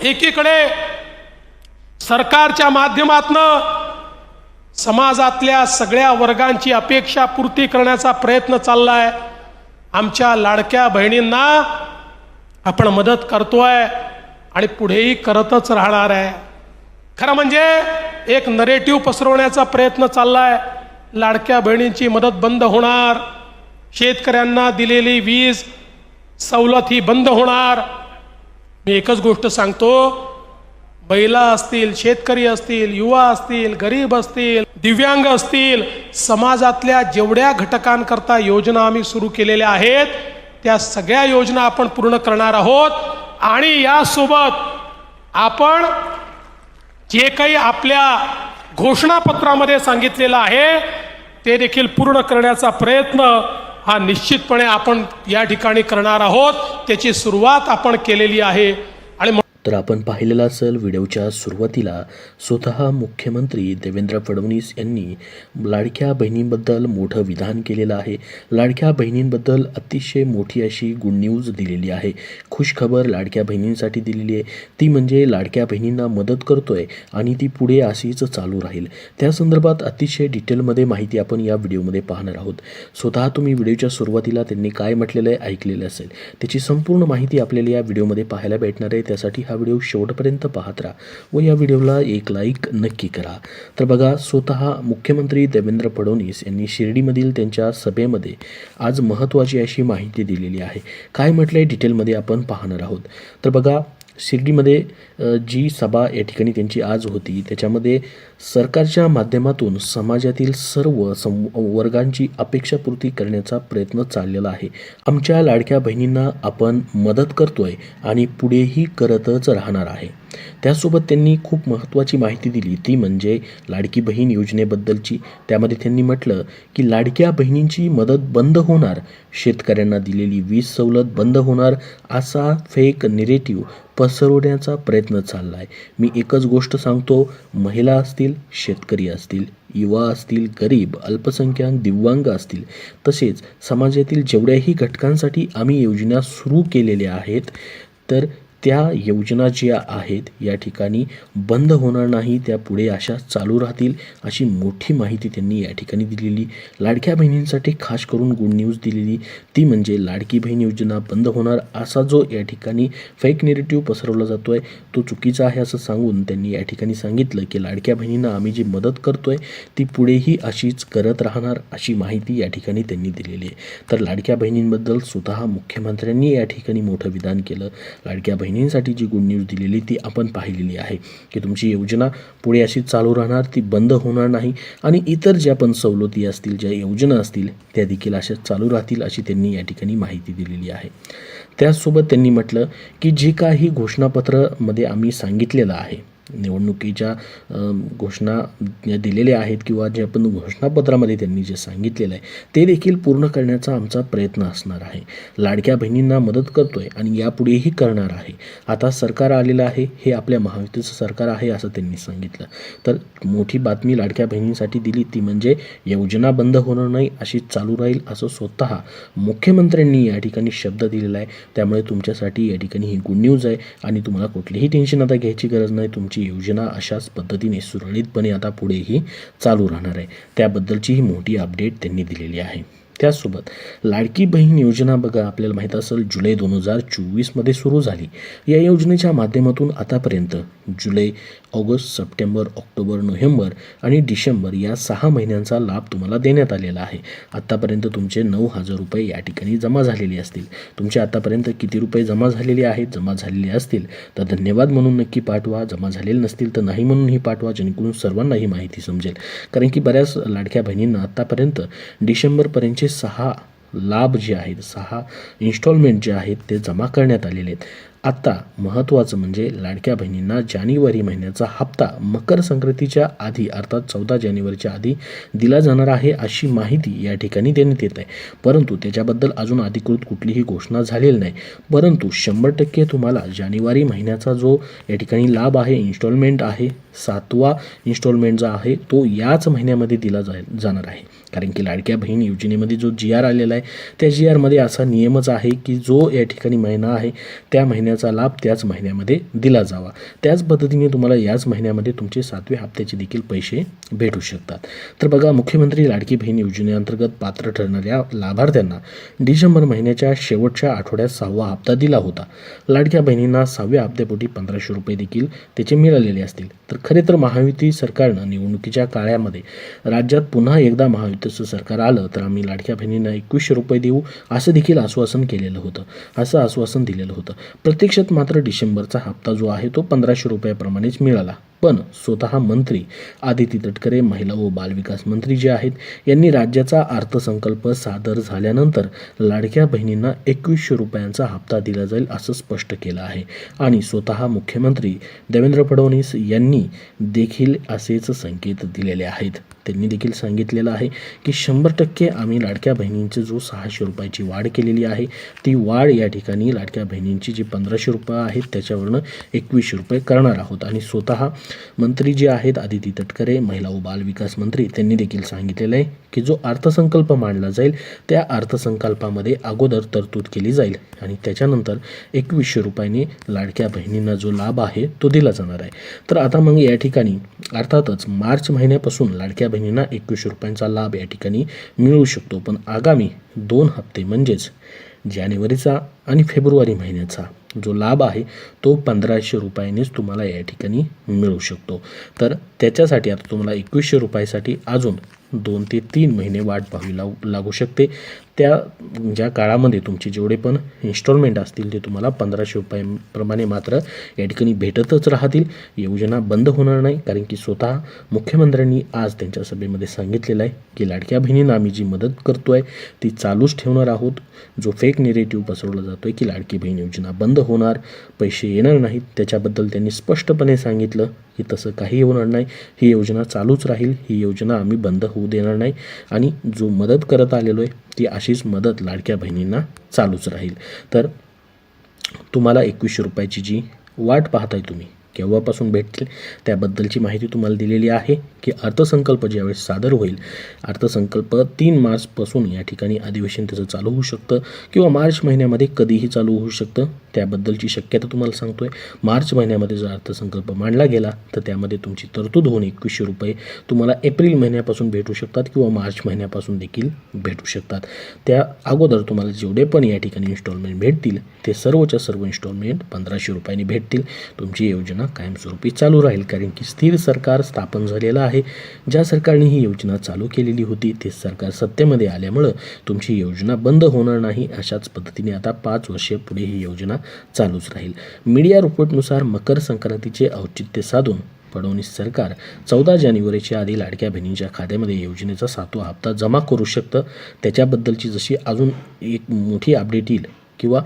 एकीकडे सरकारच्या माध्यमातनं समाजातल्या सगळ्या वर्गांची अपेक्षा पूर्ती करण्याचा प्रयत्न चाललाय. आमच्या लाडक्या बहिणींना आपण मदत करतोय आणि पुढेही करतच राहणार आहे. खरं म्हणजे एक नरेटिव्ह पसरवण्याचा प्रयत्न चाललाय. लाडक्या बहिणींची मदत बंद होणार, शेतकऱ्यांना दिलेली वीज सवलत ही बंद होणार. मी एकच गोष्ट सांगतो, महिला असतील, शेतकरी असतील, युवा असतील, गरीब असतील, दिव्यांग असतील, समाजातल्या जेवढ्या घटकांकरता योजना आम्ही सुरू केलेल्या आहेत त्या सगळ्या योजना आपण पूर्ण करणार आहोत. आणि यासोबत आपण जे काही आपल्या घोषणापत्रामध्ये सांगितलेलं आहे ते देखील पूर्ण करण्याचा प्रयत्न हा निश्चितपणे आपण या ठिकाणी करणार आहोत. त्याची सुरुवात आपण केलेली आहे. आणि तर आपण पाहिलेला असेल व्हिडिओच्या सुरुवातीला स्वतः मुख्यमंत्री देवेंद्र फडणवीस यांनी लाडक्या बहिणींबद्दल मोठं विधान केलेलं आहे. लाडक्या बहिणींबद्दल अतिशय मोठी अशी गुड न्यूज दिलेली आहे. खुशखबर लाडक्या बहिणींसाठी दिलेली आहे. ती म्हणजे लाडक्या बहिणींना मदत करतोय आणि ती पुढे अशीच चालू राहील. त्या संदर्भात अतिशय डिटेलमध्ये माहिती आपण या व्हिडिओमध्ये पाहणार आहोत. स्वतः तुम्ही व्हिडिओच्या सुरुवातीला त्यांनी काय म्हटलेलं आहे ऐकलेलं असेल. त्याची संपूर्ण माहिती आपल्याला या व्हिडिओमध्ये पाहायला भेटणार आहे. त्यासाठी हा व्हिडिओ शेवटपर्यंत पाहत राहा व या व्हिडिओला एक लाईक नक्की करा. तर बघा, स्वतः मुख्यमंत्री देवेंद्र फडणवीस यांनी शिर्डीमधील त्यांच्या सभेमध्ये आज महत्त्वाची अशी माहिती दिलेली आहे. काय म्हटलंय डिटेलमध्ये आपण पाहणार आहोत. तर बघा, शिर्डीमध्ये जी सभा या ठिकाणी त्यांची आज होती त्याच्यामध्ये सरकारच्या माध्यमातून समाजातील सर्व वर्गांची अपेक्षापूर्ती करण्याचा प्रयत्न चाललेला आहे. आमच्या लाडक्या बहिणींना आपण मदत करतोय आणि पुढेही करतच राहणार आहे. त्यासोबत त्यांनी खूप महत्त्वाची माहिती दिली, ती म्हणजे लाडकी बहीण योजनेबद्दलची. त्यामध्ये त्यांनी म्हटलं की लाडक्या बहिणींची मदत बंद होणार, शेतकऱ्यांना दिलेली वीज सवलत बंद होणार, असा फेक नेरेटिव्ह पसरवण्याचा प्रयत्न चालला आहे. मी एकच गोष्ट सांगतो, महिला असतील, शेतकरी असतील, युवा असतील, गरीब, अल्पसंख्याक, दिव्यांग असतील, तसेच समाजातील जेवढ्याही घटकांसाठी आम्ही योजना सुरू केलेल्या आहेत तर त्या योजना ज्या आहेत या ठिकाणी बंद होणार नाही, त्या पुढे अशा चालू राहतील, अशी मोठी माहिती त्यांनी या ठिकाणी दिलेली. लाडक्या बहिणींसाठी खास करून गुड न्यूज दिलेली, ती म्हणजे लाडकी बहीण योजना बंद होणार असा जो या ठिकाणी फेक नेरेटिव्ह पसरवला जातोय तो चुकीचा आहे असं सांगून त्यांनी या ठिकाणी सांगितलं की लाडक्या बहिणींना आम्ही जी मदत करतोय ती पुढेही अशीच करत राहणार, अशी माहिती या ठिकाणी त्यांनी दिलेली आहे. तर लाडक्या बहिणींबद्दल स्वतः मुख्यमंत्र्यांनी या ठिकाणी मोठं विधान केलं. लाडक्या बहिणींसाठी जी गुड न्यूज दिलेली ती आपण पाहिलेली आहे की तुमची योजना पुढे अशी चालू राहणार, ती बंद होणार नाही आणि इतर ज्या पण सवलती असतील, ज्या योजना असतील त्या देखील अशा चालू राहतील, अशी त्यांनी या ठिकाणी माहिती दिलेली आहे. त्याचसोबत त्यांनी म्हटलं की जे काही घोषणापत्रामध्ये आम्ही सांगितलेलं आहे, निवडणुकीच्या घोषणा दिलेल्या आहेत किंवा जे आपण घोषणापत्रामध्ये त्यांनी जे सांगितलेलं आहे ते देखील पूर्ण करण्याचा आमचा प्रयत्न असणार आहे. लाडक्या बहिणींना मदत करतोय आणि यापुढेही करणार आहे. आता सरकार आलेलं आहे, हे आपल्या महायुतीचं सरकार आहे असं त्यांनी सांगितलं. तर मोठी बातमी लाडक्या बहिणींसाठी दिली, ती म्हणजे योजना बंद होणार नाही, अशी चालू राहील असं स्वतः मुख्यमंत्र्यांनी या ठिकाणी शब्द दिलेला आहे. त्यामुळे तुमच्यासाठी या ठिकाणी ही गुड न्यूज आहे आणि तुम्हाला कुठलीही टेन्शन आता घ्यायची गरज नाही. तुमची योजना अशाच पद्धतीने सुरळीतपणे आता पुढेही चालू राहणार आहे. त्याबद्दलची ही मोठी अपडेट त्यांनी दिलेली आहे. त्यासोबत लाडकी बहीण योजना बघा, आपल्याला माहीत असेल जुलै 2024मध्ये सुरू झाली. या योजनेच्या माध्यमातून आतापर्यंत जुलै, ऑगस्ट, सप्टेंबर, ऑक्टोबर, नोव्हेंबर आणि डिसेंबर या 6 महिन्यांचा लाभ तुम्हाला देण्यात आलेला आहे. आत्तापर्यंत तुमचे 9,000 रुपये या ठिकाणी जमा झालेले असतील. तुमचे आतापर्यंत किती रुपये जमा झालेले आहेत, जमा झालेले असतील तर धन्यवाद म्हणून नक्की पाठवा. जमा झालेले नसतील तर नाही म्हणूनही पाठवा, जेणेकरून सर्वांना ही माहिती समजेल. कारण की बऱ्याच लाडक्या बहिणींना आत्तापर्यंत डिसेंबरपर्यंतचे 6 लाभ जे आहेत, 6 इन्स्टॉलमेंट जे आहेत ते जमा करण्यात आलेले आहेत. आता महत्त्वाचं म्हणजे लाडक्या बहिणींना जानेवारी महिन्याचा हप्ता मकर संक्रांतीच्या आधी अर्थात 14 जानेवारीच्या आधी दिला जाणार आहे, अशी माहिती या ठिकाणी देण्यात येत आहे. परंतु त्याच्याबद्दल अजून अधिकृत कुठलीही घोषणा झालेली नाही. परंतु 100% तुम्हाला जानेवारी महिन्याचा जो या ठिकाणी लाभ आहे, इन्स्टॉलमेंट आहे, 7वा इन्स्टॉलमेंट जो आहे तो याच महिन्यामध्ये दिला जाणार आहे. कारण की लाडक्या बहीण योजनेमध्ये जो GR आलेला आहे त्या GRमध्ये असा नियमच आहे की जो या ठिकाणी महिना आहे त्या महिन्यात महिन्याचा लाभ त्याच महिन्यामध्ये दिला जावा. त्याच पद्धतीने तुम्हाला याच महिन्यामध्ये तुमचे 7व्या हप्त्याचे देखील पैसे भेटू शकतात. तर बघा, मुख्यमंत्री लाडकी बहीण योजनेअंतर्गत पात्र ठरणाऱ्या लाभार्थ्यांना डिसेंबर महिन्याच्या शेवटच्या आठवड्यात 6वा हप्ता दिला होता. लाडक्या बहिणींना 6व्या हप्त्यापोटी 1500 रुपये देखील त्याचे मिळालेले असतील. तर खरे तर महायुती सरकारनं निवडणुकीच्या काळामध्ये राज्यात पुन्हा एकदा महायुतीचं सरकार आलं तर आम्ही लाडक्या बहिणींना 2100 रुपये देऊ असं देखील आश्वासन केलेलं होतं, असं आश्वासन दिलेलं होतं. प्रत्यक्षात मात्र डिसेंबरचा हप्ता जो आहे तो 1500 रुपयाप्रमाणेच मिळाला. पण स्वतः मंत्री आदिती तटकरे, महिला व बालविकास मंत्री जे आहेत, यांनी राज्याचा अर्थसंकल्प सादर झाल्यानंतर लाडक्या बहिणींना 2100 रुपयांचा हप्ता दिला जाईल असं स्पष्ट केलं आहे. आणि स्वतः मुख्यमंत्री देवेंद्र फडणवीस यांनी देखील असेच संकेत दिलेले आहेत. त्यांनी देखील सांगितलेलं आहे की 100% आम्ही लाडक्या बहिणींची जो 600 रुपयाची वाढ केलेली आहे ती वाढ या ठिकाणी लाडक्या बहिणींची जी 1500 रुपये आहेत त्याच्यावरनं 2100 रुपये करणार आहोत. आणि स्वतः मंत्री जे आहेत आदिती तटकरे, महिला व बालविकास मंत्री, त्यांनी देखील सांगितलेलं आहे की जो अर्थसंकल्प मांडला जाईल त्या अर्थसंकल्पामध्ये अगोदर तरतूद केली जाईल आणि त्याच्यानंतर 2100 रुपयांनी लाडक्या बहिणींना जो लाभ आहे तो दिला जाणार आहे. तर आता मग या ठिकाणी अर्थातच मार्च महिन्यापासून लाडक्या बहिणींना 2100 रुपयांचा लाभ या ठिकाणी मिळू शकतो. पण आगामी 2 हप्ते म्हणजेच जानेवारीचा आणि फेब्रुवारी महिन्याचा जो लाभ आहे तो 1500 रुपयांनीच तुम्हाला या ठिकाणी मिळू शकतो. तर त्याच्यासाठी आता तुम्हाला 2100 रुपयासाठी अजून 2 ते 3 महिने वाट पाहावी लागू शकते. त्या ज्या काळामध्ये तुमचे जेवढे पण इन्स्टॉलमेंट असतील ते तुम्हाला 1500 रुपयांप्रमाणे मात्र या ठिकाणी भेटतच राहतील. योजना बंद होणार नाही, कारण की स्वतः मुख्यमंत्र्यांनी आज त्यांच्या सभेमध्ये सांगितलेलं आहे की लाडक्या बहिणींना आम्ही जी मदत करतो आहे ती चालूच ठेवणार आहोत. जो फेक नेरेटिव्ह पसरवला जातो आहे की लाडकी बहीण योजना बंद होणार, पैसे येणार नाहीत, त्याच्याबद्दल त्यांनी स्पष्टपणे सांगितलं की तसं काही होणार नाही. ही योजना चालूच राहील, ही योजना आम्ही बंद होऊ देणार नाही आणि जो मदत करत आलेलो आहे ती अशीच मदत लाडक्या बहिणींना चालूच राहील. तर तुम्हाला 2100 रुपयाची जी वाट पाहताय तुम्ही केव्हापासून भेटतील त्याबद्दलची माहिती तुम्हाला दिलेली आहे की अर्थसंकल्प ज्यावेळेस सादर होईल, अर्थसंकल्प 3 मार्चपासून या ठिकाणी अधिवेशन त्याचं चालू होऊ शकतं किंवा मार्च महिन्यामध्ये कधीही चालू होऊ शकतं. त्याबद्दलची शक्यता तुम्हाला सांगतोय. मार्च महिन्यामध्ये जर अर्थसंकल्प मांडला गेला तर त्यामध्ये तुमची तरतूद होऊन 2100 रुपये तुम्हाला एप्रिल महिन्यापासून भेटू शकतात किंवा मार्च महिन्यापासून देखील भेटू शकतात. त्या अगोदर तुम्हाला जेवढे पण या ठिकाणी इन्स्टॉलमेंट भेटतील ते सर्वच्या सर्व इन्स्टॉलमेंट 1500 रुपयांनी भेटतील. तुमची योजना कायमस्वरूपी चालू राहील, कारण की स्थिर सरकार स्थापन झालेलं आहे. ज्या सरकारने ही योजना चालू केलेली होती ते सरकार सत्तेमध्ये आल्यामुळं तुमची योजना बंद होणार नाही. अशाच पद्धतीने आता 5 वर्षे पुढे ही योजना चालूच राहील. मीडिया रिपोर्टनुसार मकर संक्रांतीचे औचित्य साधून फडणवीस सरकार 14 जानेवारीच्या आधी लाडक्या बहिणींच्या खात्यामध्ये योजनेचा 7वा हप्ता जमा करू शकतं. त्याच्याबद्दलची जशी अजून एक मोठी अपडेट येईल किंवा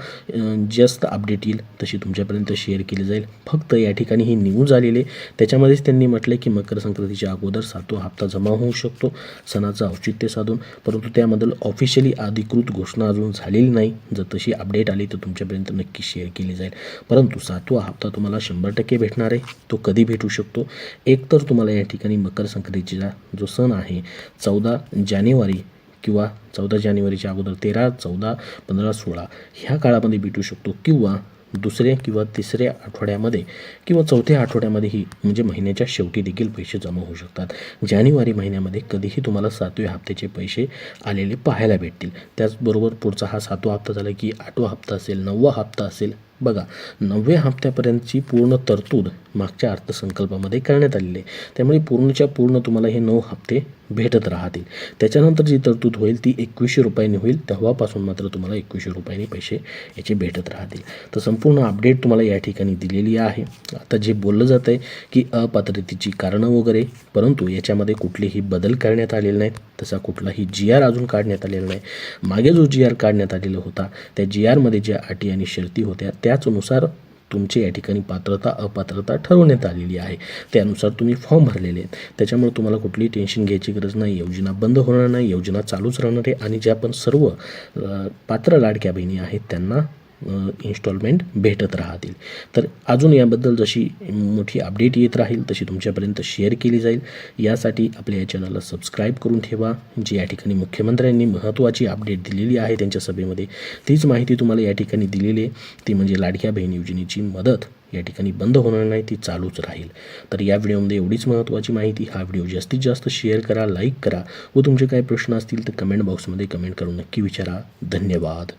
जास्त अपडेट येईल तशी तुमच्यापर्यंत शेअर केली जाईल. फक्त या ठिकाणी ही न्यूज आलेली आहे, त्याच्यामध्येच त्यांनी म्हटलं की मकर संक्रांतीच्या अगोदर 7वा हप्ता जमा होऊ शकतो सणाचं औचित्य साधून. परंतु त्याबद्दल ऑफिशियली अधिकृत घोषणा अजून झालेली नाही. जर तशी अपडेट आली तर तुमच्यापर्यंत नक्की शेअर केली जाईल. परंतु 7वा हप्ता तुम्हाला 100% भेटणार आहे. तो कधी भेटू शकतो? एक तर तुम्हाला या ठिकाणी मकर संक्रांतीचा जो सण आहे 14 जानेवारी किंवा 14 जानेवारीच्या अगोदर 13, 14, 15, 16 ह्या काळामध्ये भेटू शकतो किंवा दुसऱ्या किंवा तिसऱ्या आठवड्यामध्ये किंवा चौथ्या आठवड्यामध्येही म्हणजे महिन्याच्या शेवटी देखील पैसे जमा होऊ शकतात. जानेवारी महिन्यामध्ये कधीही तुम्हाला 7व्या हप्त्याचे पैसे आलेले पाहायला भेटतील. त्याचबरोबर पुढचा हा 7वा हप्ता झाला की 8वा हप्ता असेल, 9वा हप्ता असेल. बघा, 9व्या हप्त्यापर्यंतची पूर्ण तरतूद मागच्या अर्थसंकल्पामध्ये करण्यात आलेली आहे. त्यामुळे पूर्णच्या पूर्ण तुम्हाला हे 9 हप्ते भेटत राहतील. त्याच्यानंतर जी तरतूद होईल ती 2100 रुपयांनी होईल. तेव्हापासून मात्र तुम्हाला 2100 रुपयांनी पैसे याचे भेटत राहतील. तर संपूर्ण अपडेट तुम्हाला या ठिकाणी दिलेली आहे. आता जे बोललं जातं आहे की अपात्रतेची कारणं वगैरे, परंतु याच्यामध्ये कुठलेही बदल करण्यात आलेले नाहीत. तसा कुठलाही GR अजून काढण्यात आलेला नाही. मागे जो GR काढण्यात आलेला होता त्या GRमध्ये ज्या अटी आणि शर्ती होत्या त्याचनुसार तुमची या ठिकाणी पात्रता अपात्रता ठरवण्यात आलेली आहे. त्यानुसार तुम्ही फॉर्म भरलेले आहेत. त्याच्यामुळे तुम्हाला कुठलीही टेन्शन घ्यायची गरज नाही. योजना बंद होणार नाही, योजना चालूच राहणार आहे. आणि ज्या पण सर्व पात्र लाडक्या बहिणी आहेत त्यांना इन्स्टॉलमेंट भेटत राहतील. तर अजून याबद्दल जशी मोठी अपडेट येत राहील तशी तुमच्यापर्यंत शेअर केली जाईल. यासाठी आपल्या या चॅनलला सबस्क्राईब करून ठेवा. जी या ठिकाणी मुख्यमंत्र्यांनी महत्त्वाची अपडेट दिलेली आहे त्यांच्या सभेमध्ये, तीच माहिती तुम्हाला या ठिकाणी दिलेली आहे. ती म्हणजे लाडक्या बहीण योजनेची मदत या ठिकाणी बंद होणार नाही, ती चालूच राहील. तर या व्हिडिओमध्ये एवढीच महत्त्वाची माहिती. हा व्हिडिओ जास्तीत जास्त शेअर करा, लाईक करा व तुमचे काही प्रश्न असतील तर कमेंट बॉक्समध्ये कमेंट करून नक्की विचारा. धन्यवाद.